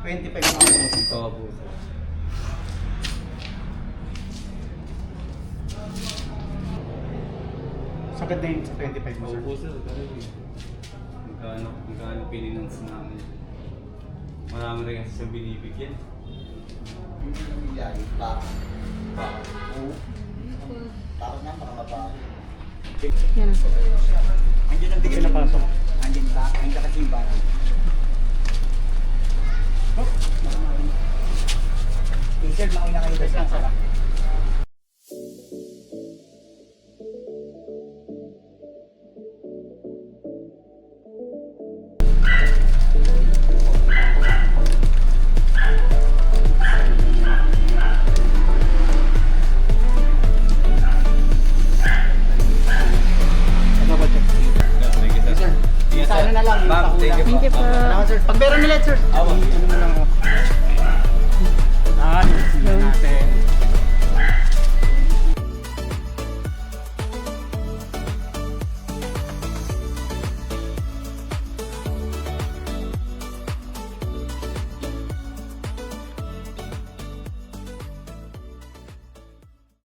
25 na ako. Oo po. Sagad na yun sa 25 mo, Oo sir. po sir, talaga. Magkano pininance namin. Marami rin kasi sa binibigyan. Yan, bakit? Oo. Bakit nga, para mabahay. Yan. Andiyan ang bigay Hindi napasok. Andiyan ba? Andiyan kasi yung bahay. Sir, mauna kayo doon sa sarap. Ano ba, check? Thank you sir. Ingat, Sa ano na lang, yung Ma'am, pakula. thank you Thank you po. Salamat, sir. Pag meron nila, sir. Ano na lang ako. Ah, Hello.